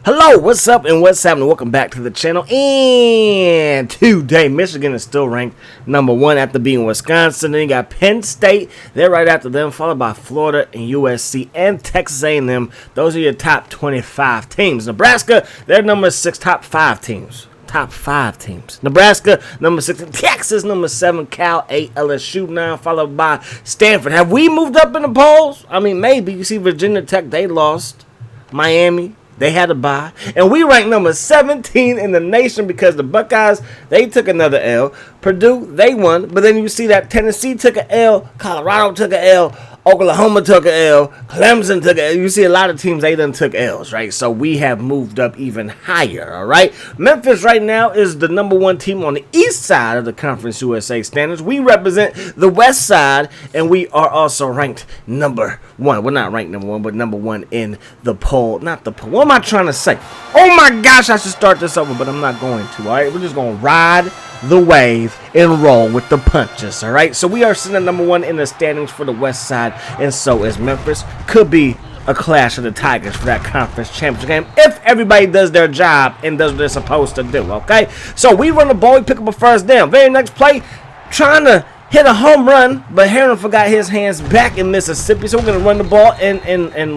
Hello, what's up and what's happening? Welcome back to the channel. And today, Michigan is still ranked #1 after being Wisconsin. Then you got Penn State. They're right after them, followed by Florida and USC and Texas A&M. Those are your top 25 teams. Nebraska, they're #6, top 5 teams. Top 5 teams. Nebraska, #6. Texas, #7. Cal, 8. LSU, 9. Followed by Stanford. Have we moved up in the polls? I mean, maybe. You see Virginia Tech, they lost. Miami, they had a bye. And we ranked #17 in the nation because the Buckeyes, they took another L. Purdue, they won. But then you see that Tennessee took an L. Colorado took an L. Oklahoma took an L. Clemson took an L. You see a lot of teams, they done took L's, right? So we have moved up even higher, all right? Memphis right now is the #1 team on the east side of the Conference USA standards. We represent the west side, and we are also ranked #1. We're not ranked #1, but #1 in the poll. Not the poll. What am I trying to say? Oh my gosh, I should start this over, but I'm not going to, all right? We're just going to ride the wave and roll with the punches, all right? So we are sitting at #1 in the standings for the west side, and so is Memphis. Could be a clash of the Tigers for that conference championship game if everybody does their job and does what they're supposed to do, okay? So we run the ball, we pick up a first down. Very next play, trying to hit a home run, but Heron forgot his hands back in Mississippi, so we're going to run the ball, and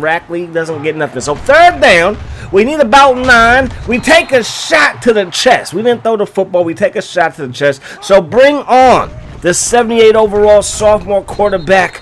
Rackley doesn't get nothing. So third down, we need about 9. We take a shot to the chest. We didn't throw the football. We take a shot to the chest. So bring on the 78 overall sophomore quarterback,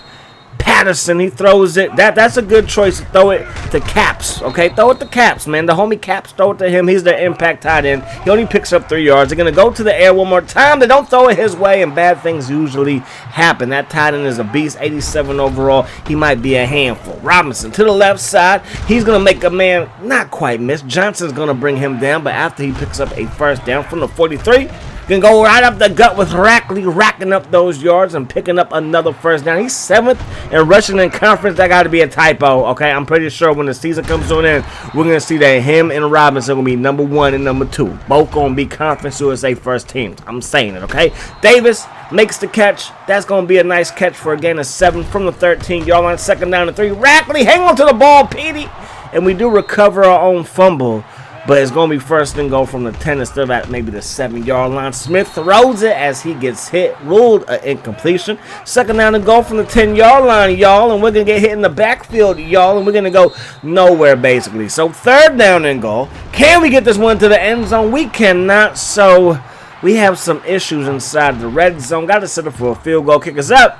Patterson. He throws it. That's a good choice to throw it to Caps. Okay, throw it to Caps, man. The homie Caps, throw it to him. He's the impact tight end. He only picks up 3 yards. They're going to go to the air one more time. They don't throw it his way, and bad things usually happen. That tight end is a beast, 87 overall. He might be a handful. Robinson to the left side. He's going to make a man not quite miss. Johnson's going to bring him down, but after he picks up a first down from the 43, can go right up the gut with Rackley, racking up those yards and picking up another first down. He's 7th in rushing in conference. That got to be a typo, okay? I'm pretty sure when the season comes to an end, we're going to see that him and Robinson will be #1 and #2. Both going to be Conference USA first teams. I'm saying it, okay? Davis makes the catch. That's going to be a nice catch for a gain of 7 from the 13-yard line. Second down and 3. Rackley, hang on to the ball, Petey. And we do recover our own fumble, but it's going to be first and goal from the 10 instead of at maybe the 7-yard line. Smith throws it as he gets hit. Ruled an incompletion. Second down and goal from the 10-yard line, y'all. And we're going to get hit in the backfield, y'all. And we're going to go nowhere, basically. So third down and goal. Can we get this one to the end zone? We cannot. So we have some issues inside the red zone. Got to set up for a field goal. Kick us up.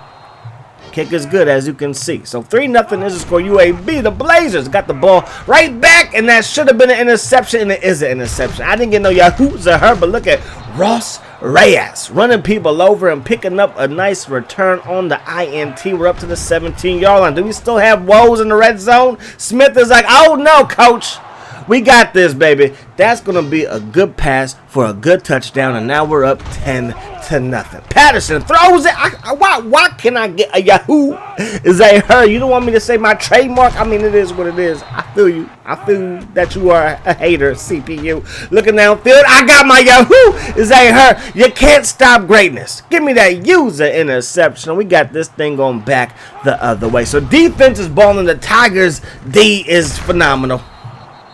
Kick is good, as you can see. So 3-0 is the score. UAB, the Blazers, got the ball right back, and that should have been an interception, and it is an interception. I didn't get no yahoos or her, but look at Ross Reyes running people over and picking up a nice return on the INT. We're up to the 17-yard line. Do we still have woes in the red zone? Smith is like, oh no, coach. We got this, baby. That's going to be a good pass for a good touchdown, and now we're up 10-0. Patterson throws it. Why can I get a yahoo? Is that her? You don't want me to say my trademark? I mean, it is what it is. I feel you. I feel that you are a hater, CPU. Looking downfield, I got my yahoo. Is that her? You can't stop greatness. Give me that user interception. We got this thing going back the other way. So defense is balling. The Tigers D is phenomenal.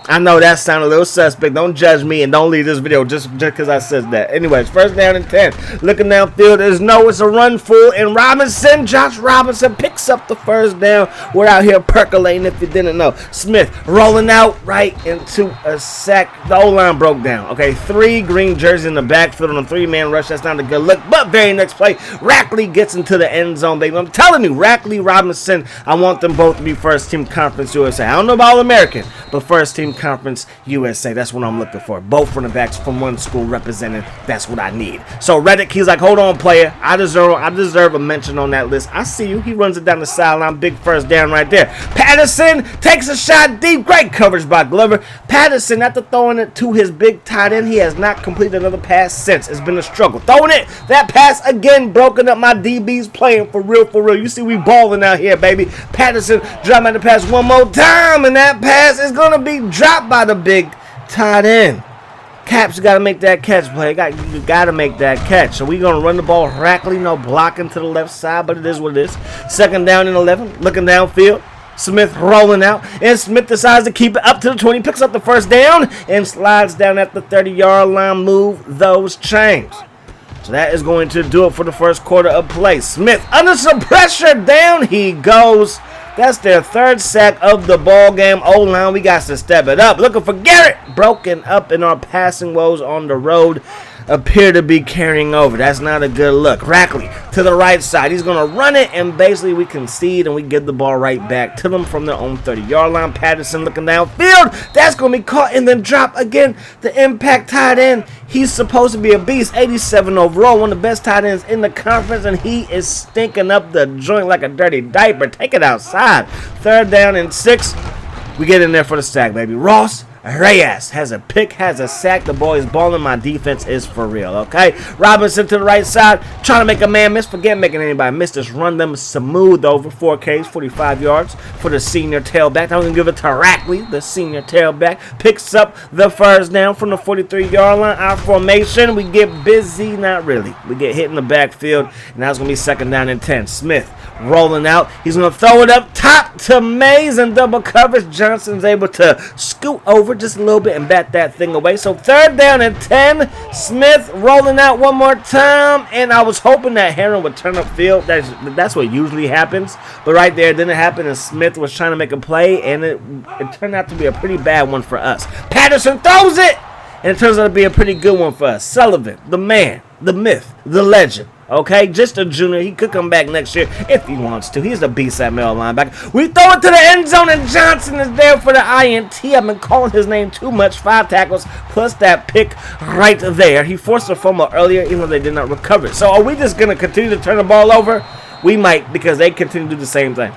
I know that sounded a little suspect. Don't judge me and don't leave this video just because I said that. Anyways, first down and 10. Looking downfield, it's a run full. And Josh Robinson picks up the first down. We're out here percolating if you didn't know. Smith rolling out right into a sack. The O-line broke down. Okay, 3 green jerseys in the backfield on a 3-man rush. That's not a good look. But very next play, Rackley gets into the end zone, baby. I'm telling you, Rackley, Robinson, I want them both to be first team Conference USA. I don't know about All-American, but first team Conference USA. That's what I'm looking for. Both running backs from one school representing. That's what I need. So Reddick, he's like, hold on, player. I deserve a mention on that list. I see you. He runs it down the sideline. Big first down right there. Patterson takes a shot deep. Great coverage by Glover. Patterson, after throwing it to his big tight end, he has not completed another pass since. It's been a struggle. Throwing it. That pass again broken up. My DBs playing for real, for real. You see we balling out here, baby. Patterson dropping the pass one more time, and that pass is going to be dropped by the big tight end. Caps, you got to make that catch, play. You got to make that catch. So we're going to run the ball. Rackley, no blocking to the left side, but it is what it is. Second down and 11. Looking downfield. Smith rolling out, and Smith decides to keep it up to the 20, picks up the first down, and slides down at the 30-yard line. Move those chains. So that is going to do it for the first quarter of play. Smith under some pressure, down he goes. That's their third sack of the ball game. O-line, we got to step it up. Looking for Garrett. Broken up in our passing woes on the road. Appear to be carrying over. That's not a good look. Rackley to the right side. He's going to run it, and basically we concede, and we give the ball right back to them from their own 30-yard line. Patterson looking downfield. That's going to be caught and then drop again. The impact tight end. He's supposed to be a beast. 87 overall, one of the best tight ends in the conference, and he is stinking up the joint like a dirty diaper. Take it outside. 3rd down and 6. We get in there for the sack, baby. Ross Reyes has a pick, has a sack. The boy is balling. My defense is for real, okay? Robinson to the right side, trying to make a man miss. Forget making anybody miss. Just run them smooth over. 4 Ks, 45 yards for the senior tailback. I'm going to give it to Rackley, the senior tailback. Picks up the first down from the 43-yard line. Our formation, we get busy. Not really. We get hit in the backfield, and now it's going to be 2nd down and 10. Smith rolling out. He's going to throw it up top to Mays in double coverage. Johnson's able to scoot over just a little bit and bat that thing away. So 3rd down and 10. Smith rolling out one more time, and I was hoping that Heron would turn upfield. That's what usually happens, but right there it didn't happen, and Smith was trying to make a play, and it turned out to be a pretty bad one for us. Patterson throws it, and it turns out to be a pretty good one for us. Sullivan, the man, the myth, the legend. Okay, just a junior. He could come back next year if he wants to. He's the beast at middle linebacker. We throw it to the end zone, and Johnson is there for the INT. I've been calling his name too much. 5 tackles plus that pick right there. He forced a fumble earlier, even though they did not recover it. So are we just going to continue to turn the ball over? We might, because they continue to do the same thing.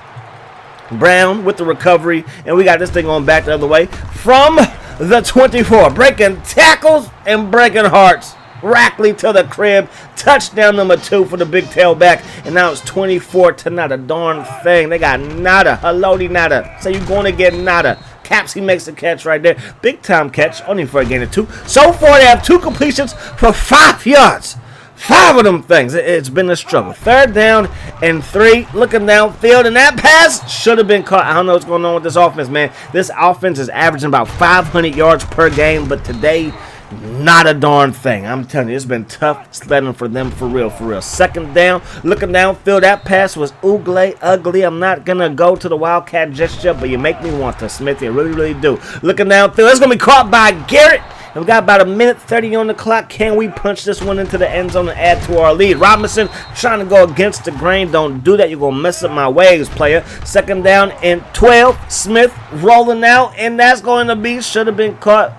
Brown with the recovery, and we got this thing going back the other way from the 24. Breaking tackles and breaking hearts. Rackley to the crib. Touchdown number 2 for the big tailback. And now it's 24 to not a darn thing. They got nada. Hello, nada. So you're going to get nada. Caps, he makes the catch right there. Big time catch, only for a gain of 2. So far, they have 2 completions for 5 yards. 5 of them things. It's been a struggle. 3rd down and 3. Looking downfield, and that pass should have been caught. I don't know what's going on with this offense, man. This offense is averaging about 500 yards per game, but today, not a darn thing. I'm telling you, it's been tough sledding for them for real, for real. 2nd down, looking downfield. That pass was ugly. I'm not going to go to the Wildcat just yet, but you make me want to, Smithy. I really, really do. Looking downfield. It's going to be caught by Garrett. And we got about a minute 30 on the clock. Can we punch this one into the end zone and add to our lead? Robinson trying to go against the grain. Don't do that. You're going to mess up my waves, player. 2nd down and 12. Smith rolling out, and that's going to be, should have been caught.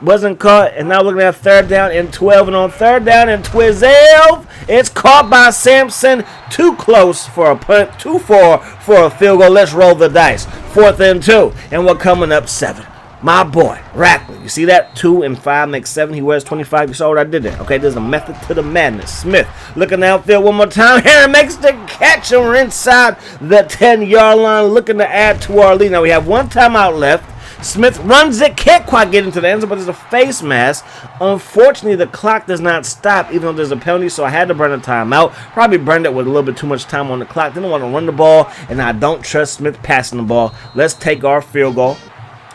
Wasn't caught, and now looking at 3rd down and 12, and on 3rd down and 12, it's caught by Sampson. Too close for a punt, too far for a field goal. Let's roll the dice. 4th and 2, and we're coming up 7. My boy, Rackley. You see that? 2 and 5 makes 7. He wears 25. You saw what I did there. Okay, there's a method to the madness. Smith looking downfield one more time. Heron makes the catch, and we're inside the 10-yard line looking to add to our lead. Now we have 1 timeout left. Smith runs it, can't quite get into the end zone, but there's a face mask. Unfortunately, the clock does not stop, even though there's a penalty, so I had to burn a timeout. Probably burned it with a little bit too much time on the clock. Didn't want to run the ball, and I don't trust Smith passing the ball. Let's take our field goal,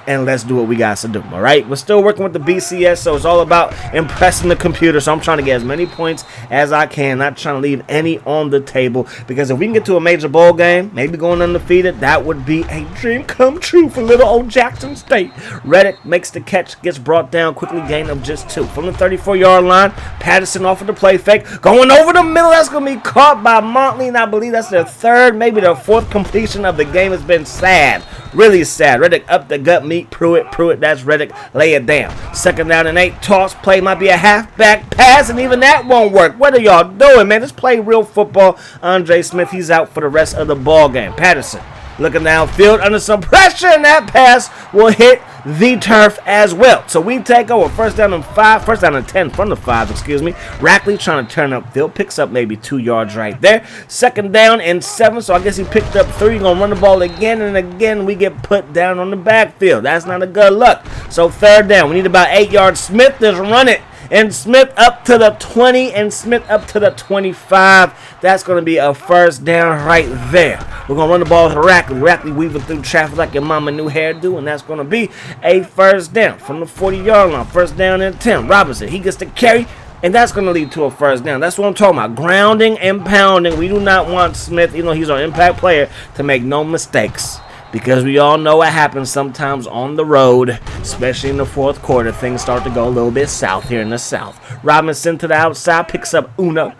and let's do what we got to do, all right? We're still working with the BCS, so it's all about impressing the computer, so I'm trying to get as many points as I can, not trying to leave any on the table, because if we can get to a major bowl game, maybe going undefeated, that would be a dream come true for little old Jackson State. Reddick makes the catch, gets brought down quickly, gain of just 2. From the 34-yard line, Patterson off of the play fake, going over the middle, that's going to be caught by Montley, and I believe that's their 3rd, maybe their 4th completion of the game. Has been sad, really sad. Reddick up the gut, meet Pruitt, that's Reddick, lay it down. 2nd down and 8, toss play, might be a halfback pass, and even that won't work. What are y'all doing, man? Just play real football. Andre Smith, he's out for the rest of the ball game. Patterson looking downfield under some pressure, and that pass will hit the turf as well. So we take over. 1st down and 5, 1st down and 10 from the 5, excuse me. Rackley trying to turn upfield, picks up maybe 2 yards right there. 2nd down and 7, so I guess he picked up 3. Gonna run the ball again, and again we get put down on the backfield. That's not a good look. So 3rd down, we need about 8 yards. Smith just run it, And Smith up to the 20, and Smith up to the 25. That's going to be a first down right there. We're going to run the ball with Rackley. Rackley weaving through traffic like your mama new hairdo, and that's going to be a first down from the 40-yard line. First down and 10. Robinson, he gets the carry, and that's going to lead to a first down. That's what I'm talking about. Grounding and pounding. We do not want Smith, even though he's our impact player, to make no mistakes. Because we all know what happens sometimes on the road, especially in the fourth quarter. Things start to go a little bit south here in the South. Robinson to the outside, picks up Uno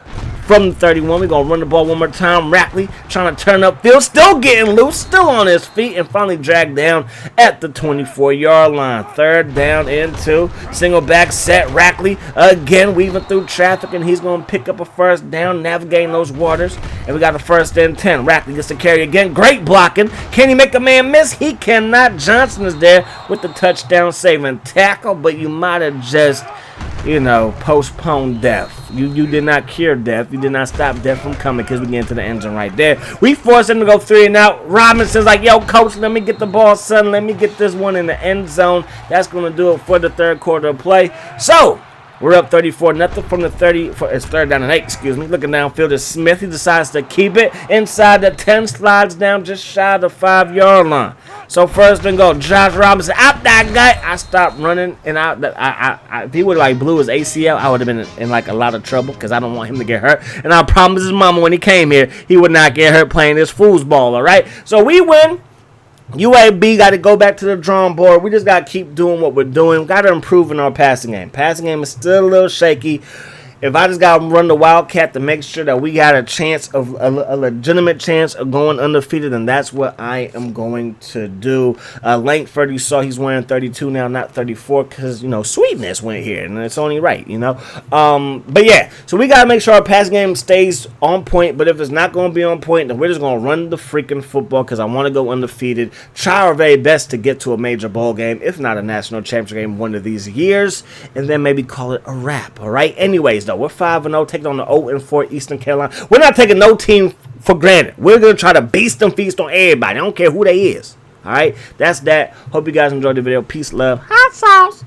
from the 31. We're going to run the ball one more time. Rackley trying to turn upfield, still getting loose, still on his feet, and finally dragged down at the 24-yard line. Third down and 2. Single back set. Rackley again weaving through traffic, and he's going to pick up a first down, navigating those waters. And we got a first and 10. Rackley gets the carry again. Great blocking. Can he make a man miss? He cannot. Johnson is there with the touchdown saving tackle, but you might have just, postponed death. You did not cure death. You did not stop death from coming, because we get into the end zone right there. We forced him to go 3 and out. Robinson's like, yo, coach, let me get the ball, son. Let me get this one in the end zone. That's going to do it for the third quarter of play. So, we're up 34-0 from the 30. It's third down and 8, excuse me. Looking downfield is Smith. He decides to keep it inside the 10, slides down just shy of the 5-yard line. So first and goal, Josh Robinson out that guy. I stopped running, and if he would have blew his ACL, I would have been in a lot of trouble, because I don't want him to get hurt. And I promised his mama when he came here he would not get hurt playing this foosball. All right. So we win. UAB got to go back to the drawing board. We just got to keep doing what we're doing. Got to improve in our passing game. Passing game is still a little shaky. If I just got to run the Wildcat to make sure that we got a chance of a legitimate chance of going undefeated, then that's what I am going to do. Langford, you saw he's wearing 32 now, not 34, because, Sweetness went here, and it's only right, But yeah, so we got to make sure our pass game stays on point, but if it's not going to be on point, then we're just going to run the freaking football, because I want to go undefeated, try our very best to get to a major bowl game, if not a national championship game one of these years, and then maybe call it a wrap, all right? Anyways, though, we're 5-0, taking on the 0-4 Eastern Carolina. We're not taking no team for granted. We're going to try to beast and feast on everybody. I don't care who they is. All right? That's that. Hope you guys enjoyed the video. Peace, love, hot sauce.